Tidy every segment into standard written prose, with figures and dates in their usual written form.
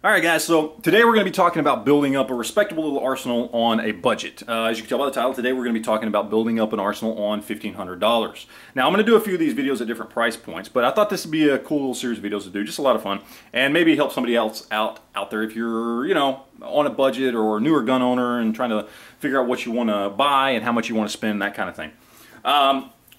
Alright guys, so today we're going to be talking about building up a respectable little arsenal on a budget. As you can tell by the title, today we're going to be talking about building up an arsenal on $1,500. Now I'm going to do a few of these videos at different price points, but I thought this would be a cool little series of videos to do, just a lot of fun, and maybe help somebody else out there if you're, you know, on a budget or a newer gun owner and trying to figure out what you want to buy and how much you want to spend, that kind of thing.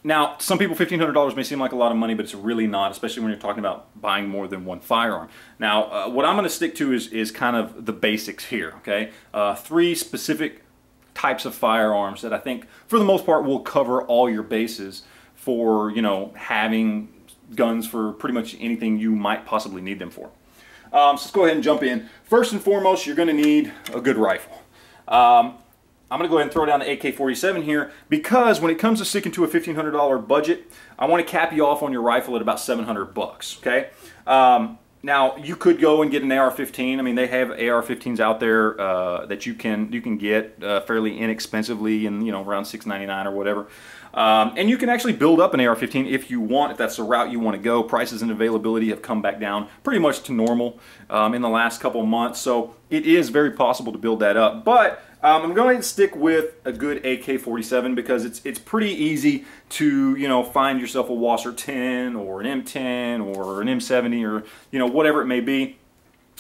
Now, some people, $1,500 may seem like a lot of money, but it's really not, especially when you're talking about buying more than one firearm. Now, what I'm going to stick to is kind of the basics here, okay? Three specific types of firearms that I think, for the most part, will cover all your bases for, you know, having guns for pretty much anything you might possibly need them for. So let's go ahead and jump in. First and foremost, you're going to need a good rifle. I'm going to go ahead and throw down the AK-47 here because when it comes to sticking to a $1,500 budget, I want to cap you off on your rifle at about $700, okay? Now, you could go and get an AR-15. I mean, they have AR-15s out there that you can get fairly inexpensively and, you know, around $6.99 or whatever. And you can actually build up an AR-15 if you want, if that's the route you want to go. Prices and availability have come back down pretty much to normal in the last couple of months, so it is very possible to build that up. But I'm going to stick with a good AK-47 because it's pretty easy to, you know, find yourself a Wasser 10 or an M10 or an M70 or, you know, whatever it may be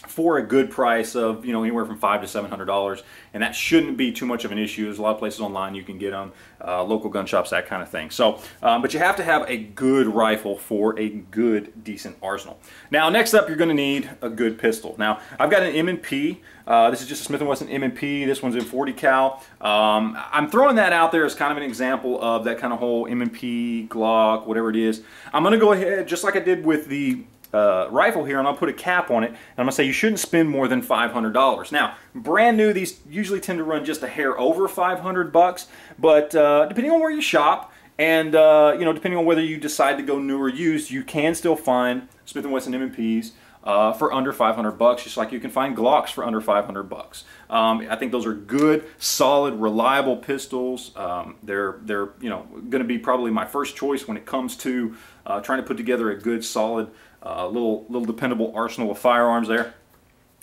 for a good price of, you know, anywhere from $500 to $700, and that shouldn't be too much of an issue. There's a lot of places online you can get them, local gun shops, that kind of thing. So, but you have to have a good rifle for a good, decent arsenal. Now, next up, you're going to need a good pistol. Now, I've got an M&P. This is just a Smith & Wesson M&P. This one's in 40 cal. I'm throwing that out there as kind of an example of that kind of whole M&P, Glock, whatever it is. I'm going to go ahead, just like I did with the rifle here, and I'll put a cap on it, and I'm going to say you shouldn't spend more than $500. Now, brand new, these usually tend to run just a hair over $500, but depending on where you shop, and you know, depending on whether you decide to go new or used, you can still find Smith & Wesson M&Ps for under $500, just like you can find Glocks for under $500. I think those are good, solid, reliable pistols. They're you know, going to be probably my first choice when it comes to trying to put together a good, solid, little dependable arsenal of firearms there.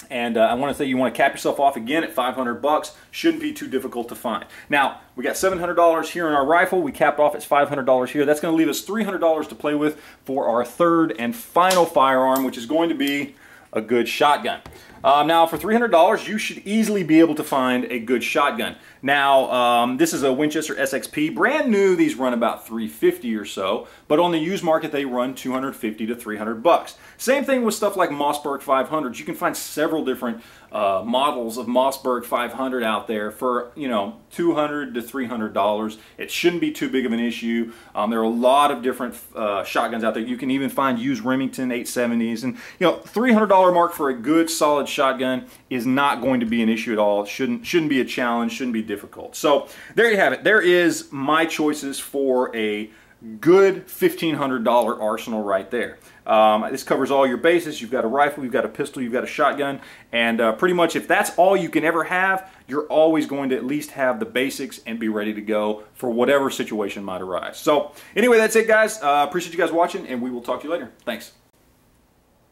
And I want to say you want to cap yourself off again at $500. Shouldn't be too difficult to find. Now, we got $700 here in our rifle. We capped off at $500 here. That's going to leave us $300 to play with for our third and final firearm, which is going to be a good shotgun. Now, for $300, you should easily be able to find a good shotgun. Now, this is a Winchester Sxp. Brand new, these run about $350 or so, but on the used market, they run $250 to $300. Same thing with stuff like Mossberg 500s. You can find several different models of Mossberg 500 out there for, you know, $200 to $300. It shouldn't be too big of an issue. There are a lot of different shotguns out there. You can even find used Remington 870s, and, you know, $300 mark for a good, solid shotgun is not going to be an issue at all. It shouldn't be a challenge, shouldn't be difficult. So there you have it. There is my choices for a good $1,500 arsenal right there. This covers all your bases. You've got a rifle, you've got a pistol, you've got a shotgun, and pretty much if that's all you can ever have, you're always going to at least have the basics and be ready to go for whatever situation might arise. So anyway, that's it, guys. Appreciate you guys watching, and we will talk to you later. Thanks.